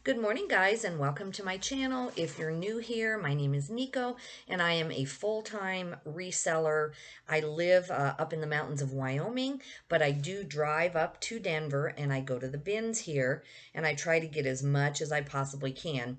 Good morning, guys, and welcome to my channel. If you're new here, my name is Nico, and I am a full-time reseller. I live up in the mountains of Wyoming, but I do drive up to Denver, and I go to the bins here, and I try to get as much as I possibly can.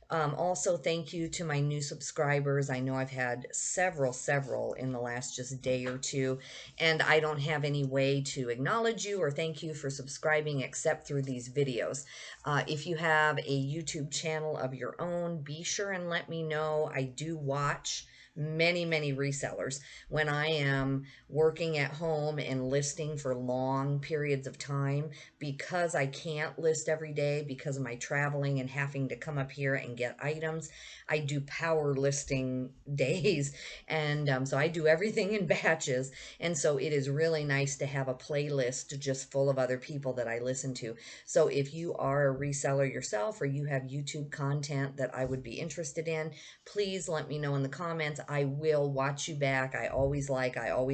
Also, thank you to my new subscribers. I know I've had several in the last just day or two, and I don't have any way to acknowledge you or thank you for subscribing except through these videos. If you have a YouTube channel of your own, be sure and let me know. I do watch many resellers when I am working at home and listing for long periods of time because I can't list every day because of my traveling and having to come up here and get items. I do power listing days, and so I do everything in batches, and so it is really nice to have a playlist just full of other people that I listen to. So if you are a reseller yourself or you have YouTube content that I would be interested in, please let me know in the comments. I will watch you back. I always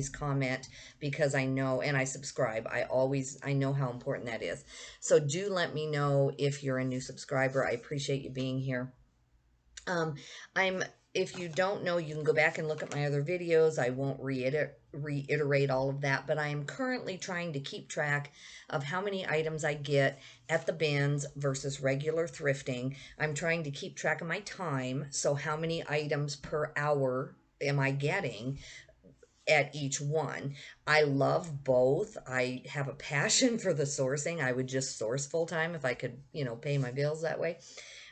comment because I know, and I subscribe. I know how important that is. So do let me know if you're a new subscriber. I appreciate you being here. Um, I'm If you don't know, you can go back and look at my other videos. I won't reiterate all of that, but I am currently trying to keep track of how many items I get at the bins versus regular thrifting. I'm trying to keep track of my time, so how many items per hour am I getting at each one. I love both. I have a passion for the sourcing. I would just source full time if I could, pay my bills that way.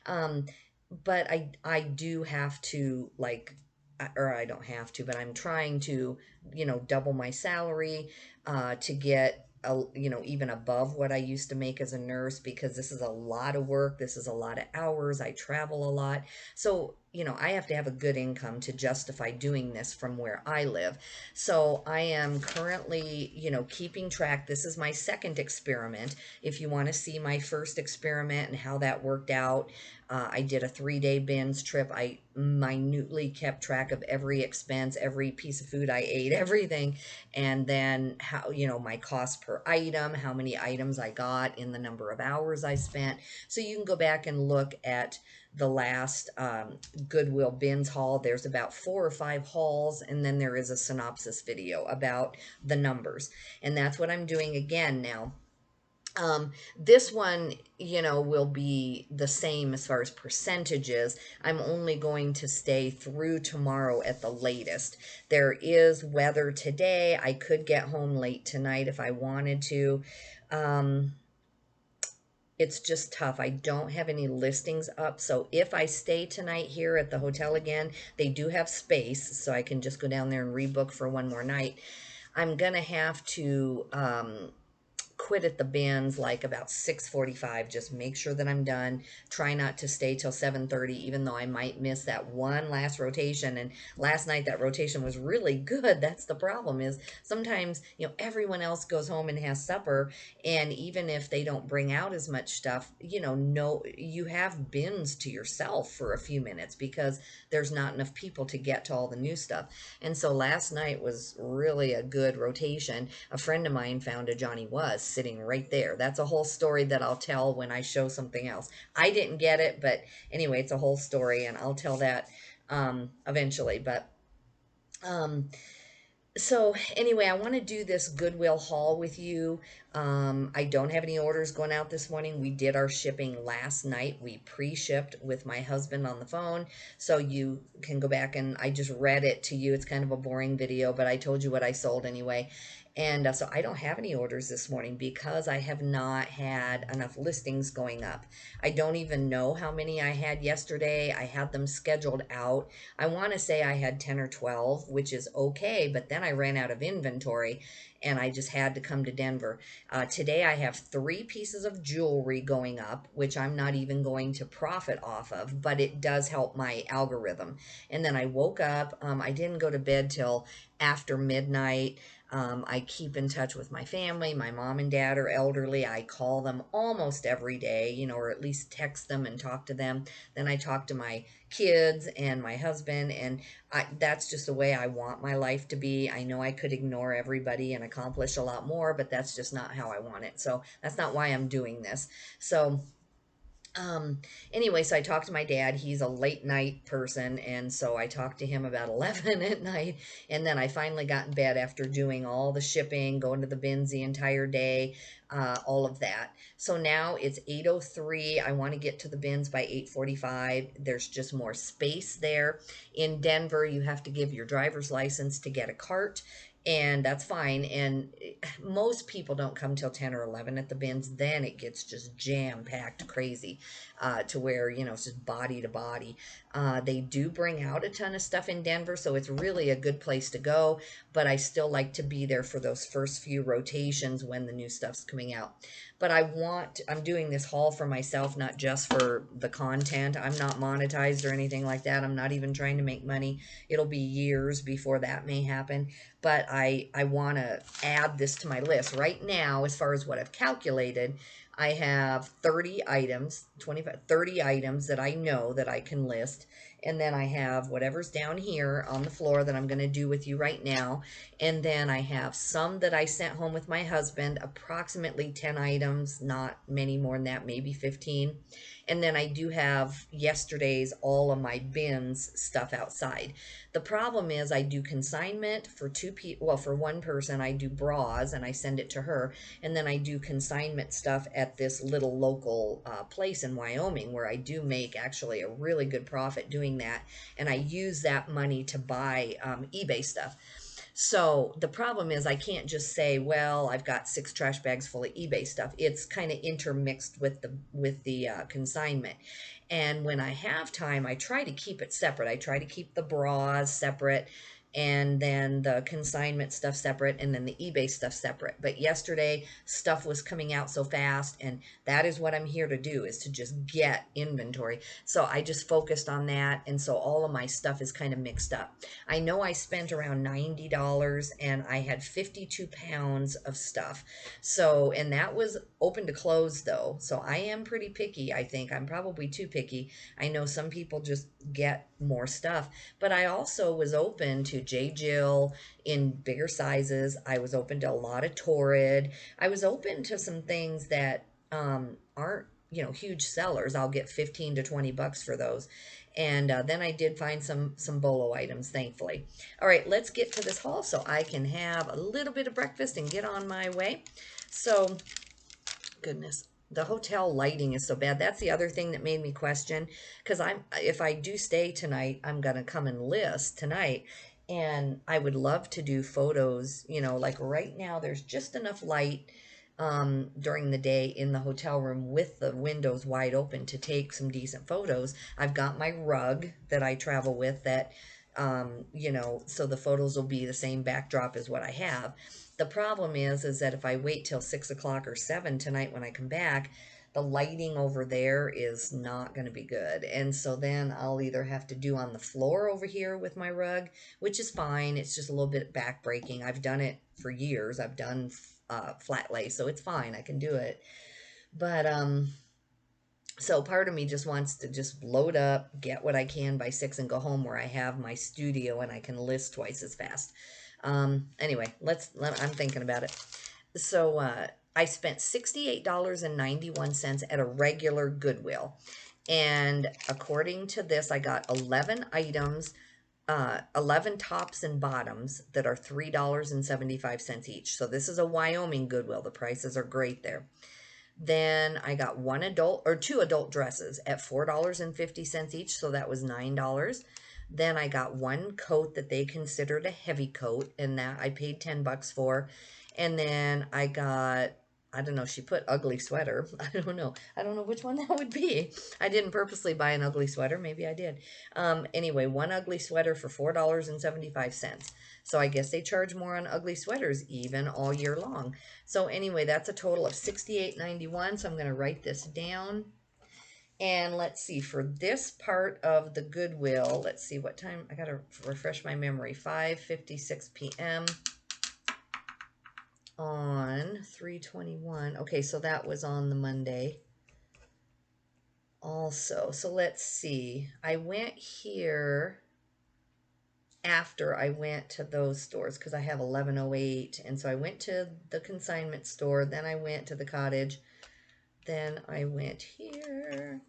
Um, but I do have to, like, or I don't have to, but I'm trying to, double my salary to get even above what I used to make as a nurse, because this is a lot of work. This is a lot of hours. I travel a lot. So, I have to have a good income to justify doing this from where I live. So I am currently, keeping track. This is my second experiment. If you want to see my first experiment and how that worked out, I did a 3-day bins trip. I minutely kept track of every expense, every piece of food I ate, everything, and then how, my cost per item, how many items I got in the number of hours I spent. So you can go back and look at the last Goodwill bins haul. There's about 4 or 5 hauls, and then there is a synopsis video about the numbers. And that's what I'm doing again now. This one, will be the same as far as percentages. I'm only going to stay through tomorrow at the latest. There is weather today. I could get home late tonight if I wanted to. It's just tough. I don't have any listings up. So if I stay tonight here at the hotel again, they do have space, so I can just go down there and rebook for one more night. I'm going to have to quit at the bins like about 6:45. Just make sure that I'm done. Try not to stay till 7:30, even though I might miss that one last rotation. And last night that rotation was really good. That's the problem, is sometimes, everyone else goes home and has supper, and even if they don't bring out as much stuff, no, you have bins to yourself for a few minutes because there's not enough people to get to all the new stuff. And so last night was really a good rotation. A friend of mine found a Johnny Was sitting right there. That's a whole story that I'll tell when I show something else. I didn't get it, but anyway, it's a whole story, and I'll tell that eventually. But um, so anyway, I want to do this Goodwill haul with you. I don't have any orders going out this morning. We did our shipping last night. We pre-shipped with my husband on the phone. So you can go back, and I just read it to you. It's kind of a boring video, but I told you what I sold anyway. And so I don't have any orders this morning because I have not had enough listings going up. I don't even know how many I had yesterday. I had them scheduled out. I want to say I had 10 or 12, which is okay, but then I ran out of inventory and I just had to come to Denver. Today I have 3 pieces of jewelry going up, which I'm not even going to profit off of, but it does help my algorithm. And then I woke up. I didn't go to bed till after midnight. I keep in touch with my family. My mom and dad are elderly. I call them almost every day, or at least text them and talk to them. Then I talk to my kids and my husband, and that's just the way I want my life to be. I know I could ignore everybody and accomplish a lot more, but that's just not how I want it. So that's not why I'm doing this. So um, anyway, so I talked to my dad. He's a late night person, and so I talked to him about 11 at night, and then I finally got in bed after doing all the shipping, going to the bins the entire day, all of that. So now it's 8:03. I want to get to the bins by 8:45. There's just more space there. In Denver, you have to give your driver's license to get a cart, and that's fine. And most people don't come till 10 or 11 at the bins. Then it gets just jam packed crazy, to where, it's just body to body. They do bring out a ton of stuff in Denver, so it's really a good place to go. But I still like to be there for those first few rotations when the new stuff's coming out. But I'm doing this haul for myself, not just for the content. I'm not monetized or anything like that. I'm not even trying to make money. It'll be years before that may happen. But I want to add this to my list. Right now, as far as what I've calculated, I have 30 items, 25, 30 items that I know that I can list. And then I have whatever's down here on the floor that I'm going to do with you right now. And then I have some that I sent home with my husband, approximately 10 items, not many more than that, maybe 15. And then I do have yesterday's all of my bins stuff outside. The problem is I do consignment for two people. Well, for one person, I do bras and I send it to her. And then I do consignment stuff at this little local place in Wyoming where I do make actually a really good profit doing that. And I use that money to buy eBay stuff. So the problem is I can't just say, well, I've got 6 trash bags full of eBay stuff. It's kind of intermixed with the consignment. And when I have time, I try to keep it separate. I try to keep the bras separate, and then the consignment stuff separate, and then the eBay stuff separate. But yesterday stuff was coming out so fast, and that is what I'm here to do, is to just get inventory. So I just focused on that, and so all of my stuff is kind of mixed up. I know I spent around $90 and I had 52 pounds of stuff. So, and that was open to close though. So I am pretty picky. I think I'm probably too picky. I know some people just get more stuff, but I also was open to J. Jill in bigger sizes. I was open to a lot of Torrid. I was open to some things that aren't, huge sellers. I'll get 15 to 20 bucks for those. And then I did find some bolo items, thankfully. All right, let's get to this haul so I can have a little bit of breakfast and get on my way. So, goodness, the hotel lighting is so bad. That's the other thing that made me question, because if I do stay tonight, I'm gonna come and list tonight, and I would love to do photos. Like right now, there's just enough light during the day in the hotel room with the windows wide open to take some decent photos. I've got my rug that I travel with that, so the photos will be the same backdrop as what I have. The problem is that if I wait till 6 o'clock or 7 tonight when I come back, the lighting over there is not going to be good. And so then I'll either have to do on the floor over here with my rug, which is fine. It's just a little bit back breaking. I've done it for years. I've done flat lay, so it's fine. I can do it. But so part of me just wants to just load up, get what I can by 6 and go home where I have my studio and I can list twice as fast. Anyway, I'm thinking about it. So I spent $68.91 at a regular Goodwill. And according to this, I got 11 items, 11 tops and bottoms that are $3.75 each. So this is a Wyoming Goodwill. The prices are great there. Then I got two adult dresses at $4.50 each, so that was $9. Then I got one coat that they considered a heavy coat, and that I paid 10 bucks for. And then I got, I don't know, she put ugly sweater. I don't know. I don't know which one that would be. I didn't purposely buy an ugly sweater. Maybe I did. Anyway, one ugly sweater for $4.75. So I guess they charge more on ugly sweaters even all year long. So anyway, that's a total of $68.91. So I'm going to write this down. And let's see, for this part of the Goodwill, let's see what time. I got to refresh my memory. 5:56 p.m. on 3/21. Okay, so that was on the Monday also. So let's see. I went here after I went to those stores because I have 1108, and so I went to the consignment store, then I went to the cottage, then I went here, here.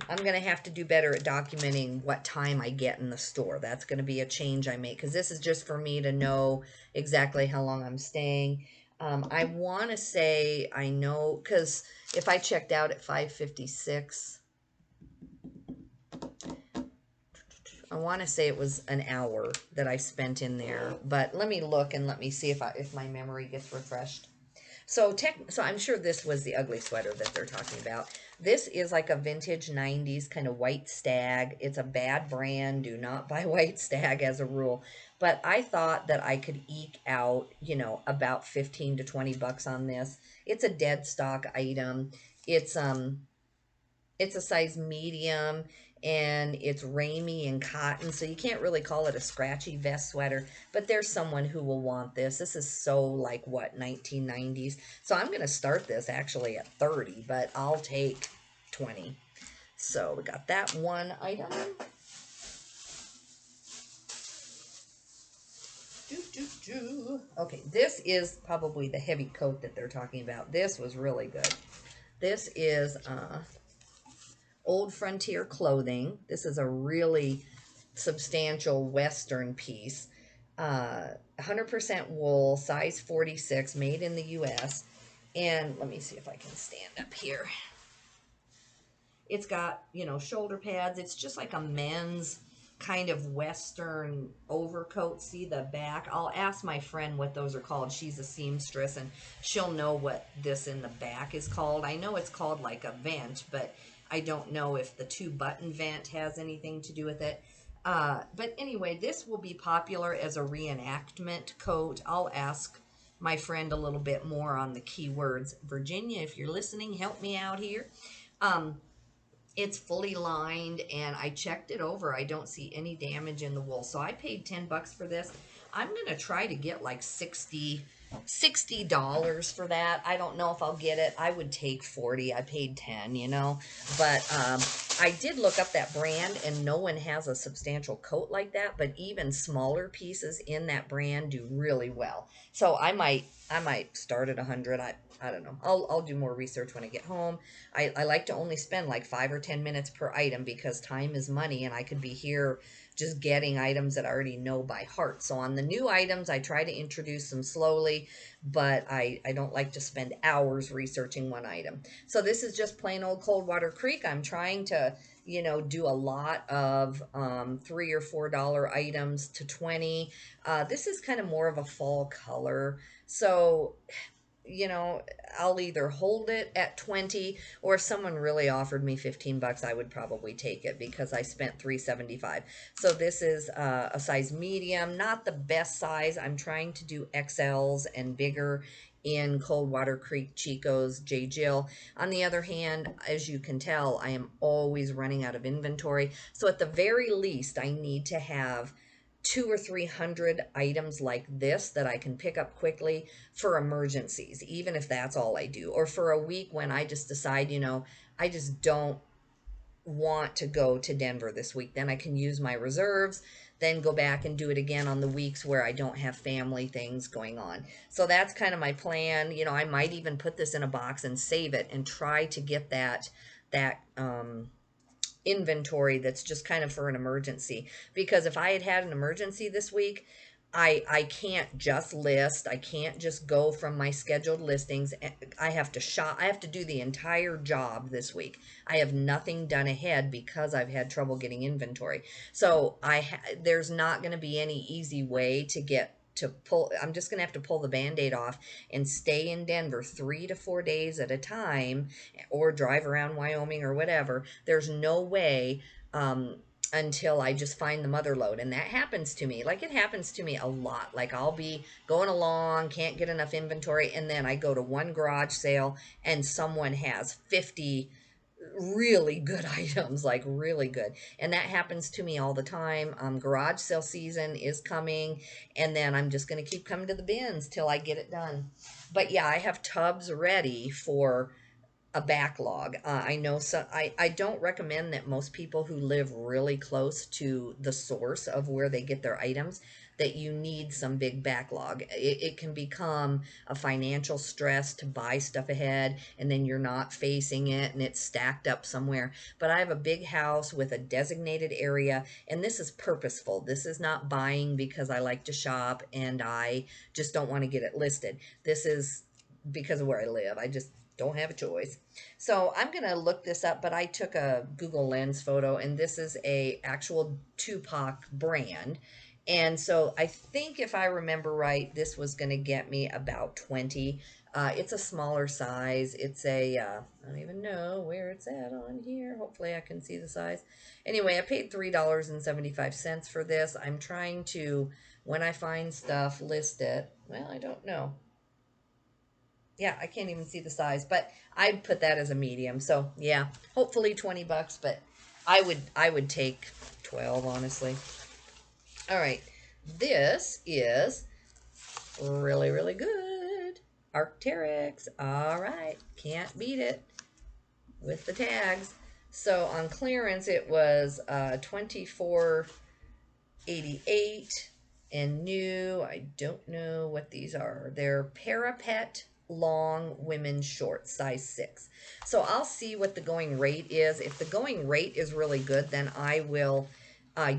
I'm going to have to do better at documenting what time I get in the store. That's going to be a change I make because this is just for me to know exactly how long I'm staying. I want to say I know because if I checked out at 5:56, I want to say it was an hour that I spent in there. But let me look and let me see if my memory gets refreshed. So I'm sure this was the ugly sweater that they're talking about. This is like a vintage 90s kind of white stag. It's a bad brand. Do not buy white stag as a rule. But I thought that I could eke out, about 15 to 20 bucks on this. It's a dead stock item. It's it's a size medium and it's ramey and cotton, so you can't really call it a scratchy vest sweater, but there's someone who will want this. This is so like what, 1990s. So I'm going to start this actually at 30, but I'll take 20. So we got that one item. Okay, this is probably the heavy coat that they're talking about. This was really good. This is Old Frontier Clothing. This is a really substantial Western piece. 100% wool, size 46, made in the U.S. And let me see if I can stand up here. It's got, shoulder pads. It's just like a men's kind of Western overcoat. See the back? I'll ask my friend what those are called. She's a seamstress, and she'll know what this in the back is called. I know it's called like a vent, but I don't know if the 2-button vent has anything to do with it. But anyway, this will be popular as a reenactment coat. I'll ask my friend a little bit more on the keywords. Virginia, if you're listening, help me out here. It's fully lined and I checked it over. I don't see any damage in the wool. So I paid 10 bucks for this. I'm going to try to get like $60 for that. I don't know if I'll get it. I would take 40. I paid 10, But I did look up that brand and no one has a substantial coat like that, but even smaller pieces in that brand do really well. So I might start at 100. I don't know. I'll do more research when I get home. I like to only spend like 5 or 10 minutes per item because time is money and I could be here just getting items that I already know by heart. So on the new items, I try to introduce them slowly, but I don't like to spend hours researching one item. So this is just plain old Coldwater Creek. I'm trying to, do a lot of $3 or $4 items to 20. This is kind of more of a fall color. So I'll either hold it at 20 or if someone really offered me 15 bucks, I would probably take it because I spent $3.75. So this is a size medium, not the best size. I'm trying to do XLs and bigger in Coldwater Creek, Chico's, J. Jill. On the other hand, as you can tell, I am always running out of inventory. So at the very least, I need to have 200 or 300 items like this that I can pick up quickly for emergencies, even if that's all I do, or for a week when I just decide, I just don't want to go to Denver this week. Then I can use my reserves, then go back and do it again on the weeks where I don't have family things going on. So that's kind of my plan. I might even put this in a box and save it and try to get that inventory that's just kind of for an emergency, because if I had an emergency this week, I can't just list. I can't just go from my scheduled listings. I have to shop. I have to do the entire job this week. I have nothing done ahead because I've had trouble getting inventory. So there's not going to be any easy way to pull. I'm just going to have to pull the band-aid off and stay in Denver 3 to 4 days at a time, or drive around Wyoming or whatever. There's no way until I just find the mother load. And that happens to me. Like, it happens to me a lot. Like, I'll be going along, can't get enough inventory, and then I go to one garage sale and someone has 50 really good items, like really good. And that happens to me all the time. Garage sale season is coming, and then I'm just going to keep coming to the bins till I get it done. But yeah, I have tubs ready for a backlog. I know, so I don't recommend that most people who live really close to the source of where they get their items, that you need some big backlog. It can become a financial stress to buy stuff ahead and then you're not facing it and it's stacked up somewhere. But I have a big house with a designated area, and this is purposeful. This is not buying because I like to shop and I just don't want to get it listed. This is because of where I live. I just don't have a choice. So I'm going to look this up, but I took a Google Lens photo, and this is a actual Tupac brand. And so I think if I remember right, this was going to get me about 20. It's a smaller size. It's a, I don't even know where it's at on here. Hopefully I can see the size. Anyway, I paid $3.75 for this. I'm trying to, when I find stuff, list it. Well, I don't know. Yeah, I can't even see the size, but I'd put that as a medium. So yeah, hopefully 20 bucks, but I would take 12, honestly. All right. This is really, really good. Arc'teryx. All right. Can't beat it with the tags. So on clearance it was 24.88, and new, I don't know what these are. They're parapet long women's shorts, size 6. So I'll see what the going rate is. If the going rate is really good, then I will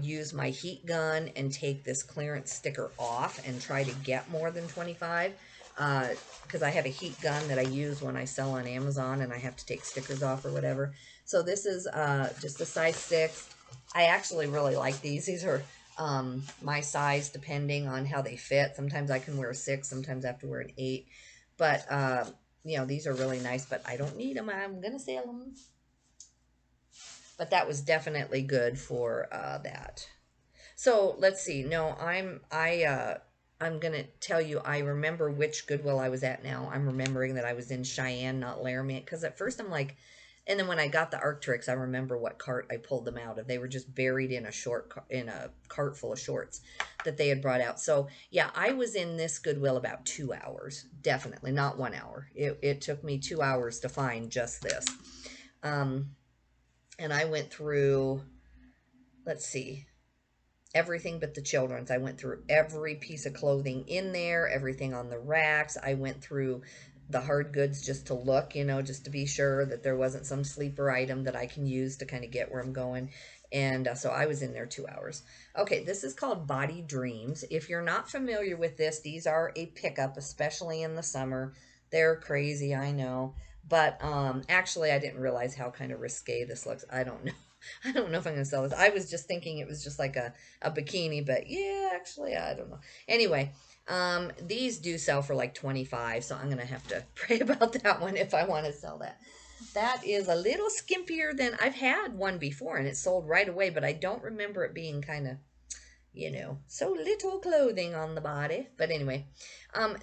use my heat gun and take this clearance sticker off and try to get more than 25, because I have a heat gun that I use when I sell on Amazon and I have to take stickers off or whatever. So this is just a size 6. I actually really like these. These are my size depending on how they fit. Sometimes I can wear a 6, sometimes I have to wear an 8. But, you know, these are really nice, but I don't need them. I'm going to sell them. But that was definitely good for that. So let's see. No, I'm gonna tell you. I remember which Goodwill I was at now. I'm remembering that I was in Cheyenne, not Laramie. Because at first I'm like, and then when I got the Arc'teryx, I remember what cart I pulled them out of. They were just buried in in a cart full of shorts that they had brought out. So yeah, I was in this Goodwill about 2 hours. Definitely not 1 hour. It took me 2 hours to find just this. Um, and I went through. Let's see, everything but the children's. I went through every piece of clothing in there, everything on the racks. I went through the hard goods just to look, you know, just to be sure that there wasn't some sleeper item that I can use to kind of get where I'm going. And so I was in there 2 hours. Okay, this is called Body Dreams. If you're not familiar with this, these are a pickup, especially in the summer. They're crazy, I know. But actually, I didn't realize how kind of risque this looks. I don't know. I don't know if I'm going to sell this. I was just thinking it was just like a bikini, but yeah, actually, I don't know. Anyway, these do sell for like 25, so I'm going to have to pray about that one if I want to sell that. That is a little skimpier than I've had one before, and it sold right away, but I don't remember it being kind of, you know, so little clothing on the body. But anyway,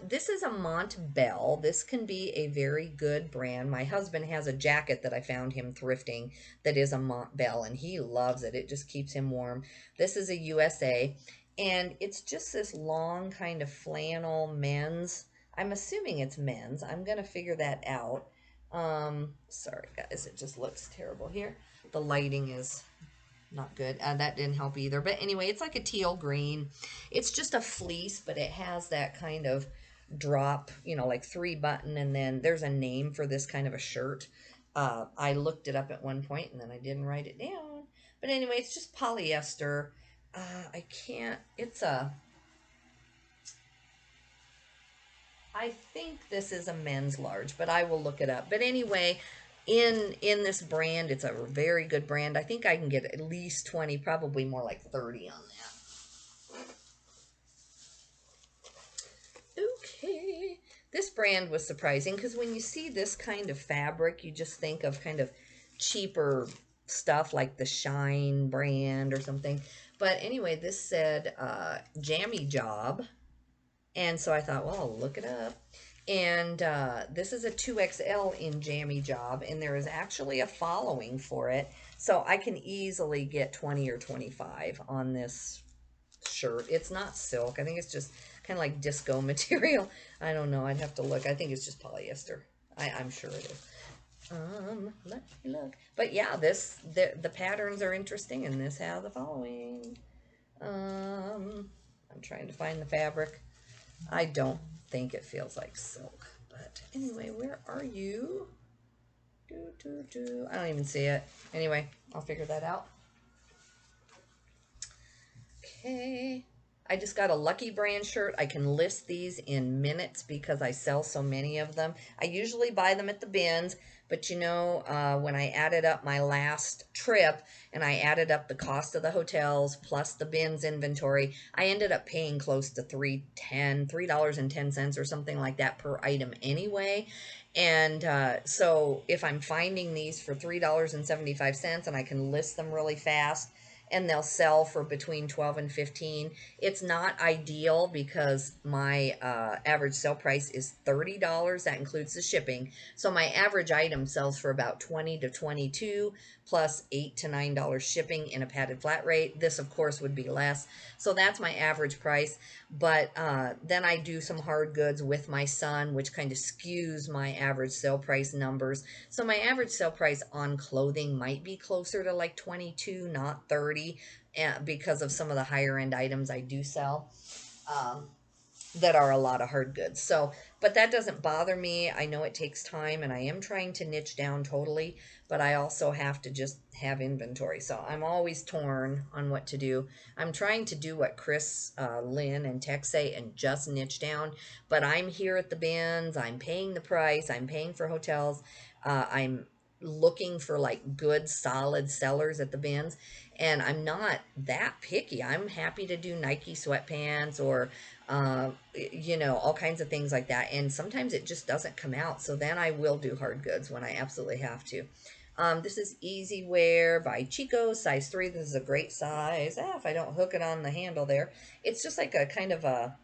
this is a Montbell. This can be a very good brand. My husband has a jacket that I found him thrifting that is a Montbell, and he loves it. It just keeps him warm. This is a USA, and it's just this long kind of flannel men's. I'm assuming it's men's. I'm going to figure that out. Sorry guys, it just looks terrible here. The lighting is not good. That didn't help either. But anyway, it's like a teal green. It's just a fleece, but it has that kind of drop, you know, like 3-button, and then there's a name for this kind of a shirt. I looked it up at one point and then I didn't write it down. But anyway, it's just polyester. I can't, it's a, I think this is a men's large, but I will look it up. But anyway, in this brand, it's a very good brand. I think I can get at least 20, probably more like 30 on that. Okay. This brand was surprising because when you see this kind of fabric, you just think of kind of cheaper stuff like the Shine brand or something. But anyway, this said Jammy Job. And so I thought, well, I'll look it up. And this is a 2XL in Jammy Job, and there is actually a following for it. So I can easily get 20 or 25 on this shirt. It's not silk. I think it's just kind of like disco material. I don't know. I'd have to look. I think it's just polyester. I'm sure it is. Let me look. But yeah, the patterns are interesting, and this has the following. I'm trying to find the fabric. I don't think it feels like silk, but anyway, where are you? I don't even see it. Anyway, I'll figure that out. Okay. I just got a Lucky Brand shirt. I can list these in minutes because I sell so many of them. I usually buy them at the bins, but you know, when I added up my last trip and I added up the cost of the hotels plus the bins inventory, I ended up paying close to $3.10 or something like that per item anyway. And so if I'm finding these for $3.75 and I can list them really fast, and they'll sell for between 12 and 15. It's not ideal because my average sale price is $30. That includes the shipping. So my average item sells for about 20 to 22 plus $8 to $9 shipping in a padded flat rate. This of course would be less. So that's my average price. But then I do some hard goods with my son, which kind of skews my average sale price numbers. So my average sale price on clothing might be closer to like 22, not 30, because of some of the higher end items I do sell. Um, that are a lot of hard goods. So, but that doesn't bother me. I know it takes time and I am trying to niche down totally, but I also have to just have inventory. So I'm always torn on what to do. I'm trying to do what Chris, Lynn, and Tech say and just niche down, but I'm here at the bins. I'm paying the price. I'm paying for hotels. I'm looking for like good solid sellers at the bins, and I'm not that picky. I'm happy to do Nike sweatpants or you know, all kinds of things like that. And sometimes it just doesn't come out. So then I will do hard goods when I absolutely have to. This is Easy Wear by Chico, size 3. This is a great size. If I don't hook it on the handle there. It's just like a kind of a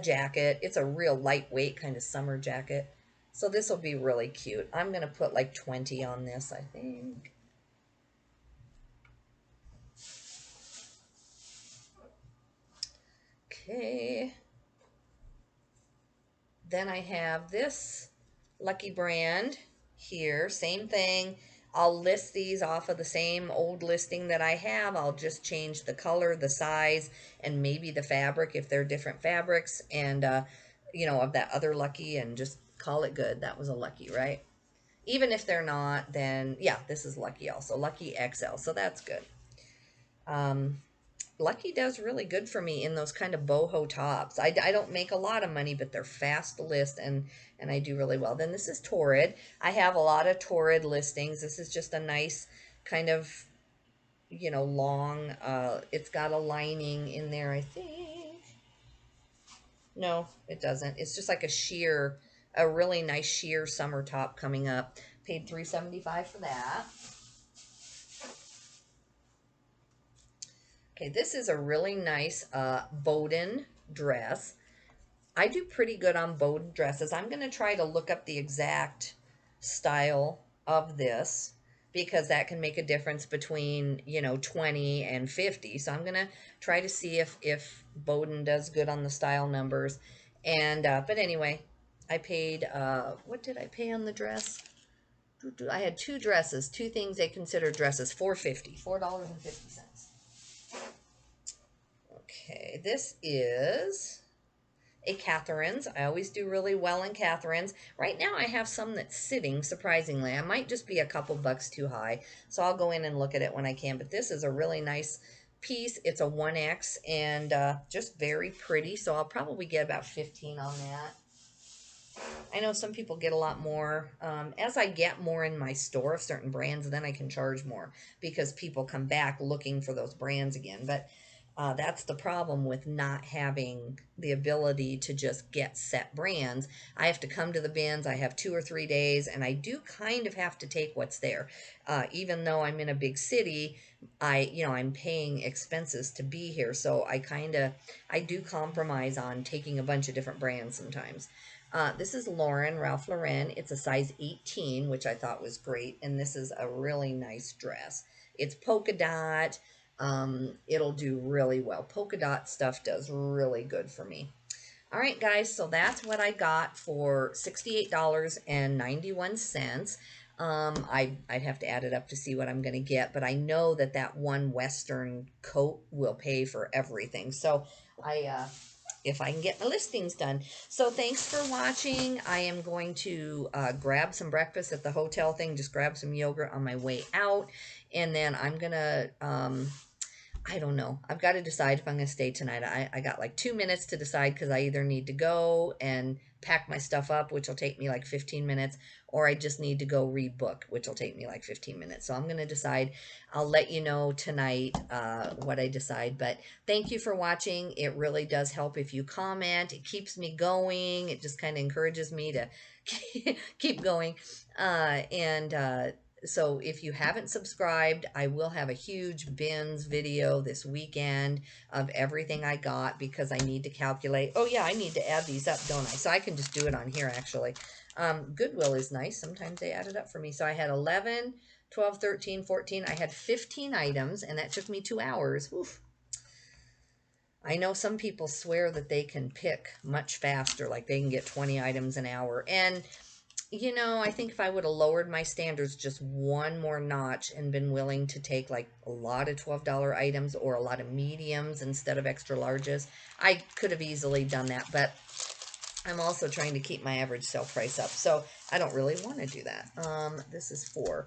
jacket. It's a real lightweight kind of summer jacket. So this will be really cute. I'm going to put like 20 on this, I think. Okay. Then I have this Lucky Brand here. Same thing. I'll list these off of the same old listing that I have. I'll just change the color, the size, and maybe the fabric if they're different fabrics. And, you know, of that other Lucky, and just call it good. That was a Lucky, right? Even if they're not, then yeah, this is Lucky also. Lucky XL. So that's good. Um, Lucky does really good for me in those kind of boho tops. I don't make a lot of money, but they're fast to list, and I do really well. Then this is Torrid. I have a lot of Torrid listings. This is just a nice kind of, you know, long, it's got a lining in there, I think. No, it doesn't. It's just like a sheer, a really nice sheer summer top coming up. Paid $3.75 for that. Okay, this is a really nice Bowden dress. I do pretty good on Bowden dresses. I'm going to try to look up the exact style of this because that can make a difference between, you know, 20 and 50. So I'm going to try to see if Bowden does good on the style numbers. And, but anyway, I paid, what did I pay on the dress? I had two dresses, two things they consider dresses, $4.50, $4.50. Okay, this is a Catherine's. I always do really well in Catherine's. Right now I have some that's sitting, surprisingly. I might just be a couple bucks too high, so I'll go in and look at it when I can. But this is a really nice piece. It's a 1X and just very pretty, so I'll probably get about 15 on that. I know some people get a lot more. As I get more in my store of certain brands, then I can charge more because people come back looking for those brands again. But that's the problem with not having the ability to just get set brands. I have to come to the bins. I have 2 or 3 days, and I do kind of have to take what's there. Even though I'm in a big city, I'm paying expenses to be here, so I do compromise on taking a bunch of different brands sometimes. This is Ralph Lauren. It's a size 18, which I thought was great, and this is a really nice dress. It's polka dot. It'll do really well. Polka dot stuff does really good for me. All right, guys, so that's what I got for $68.91. I'd have to add it up to see what I'm going to get, but I know that that one Western coat will pay for everything. So if I can get my listings done. So thanks for watching. I am going to grab some breakfast at the hotel thing, just grab some yogurt on my way out, and then I'm going to I don't know. I've got to decide if I'm going to stay tonight. I got like 2 minutes to decide because I either need to go and pack my stuff up, which will take me like 15 minutes, or I just need to go read book, which will take me like 15 minutes. So I'm going to decide. I'll let you know tonight what I decide. But thank you for watching. It really does help if you comment. It keeps me going. It just kind of encourages me to keep going. So if you haven't subscribed, I will have a huge bins video this weekend of everything I got because I need to calculate. Oh yeah, I need to add these up, don't I? So I can just do it on here actually. Goodwill is nice. Sometimes they add it up for me. So I had 11, 12, 13, 14. I had 15 items and that took me 2 hours. Oof. I know some people swear that they can pick much faster, like they can get 20 items an hour. And you know, I think if I would have lowered my standards just one more notch and been willing to take like a lot of $12 items or a lot of mediums instead of extra larges, I could have easily done that. But I'm also trying to keep my average sale price up. So I don't really want to do that. This is 4.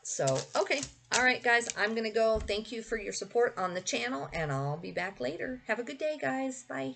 So, okay. All right, guys, I'm going to go. Thank you for your support on the channel, and I'll be back later. Have a good day, guys. Bye.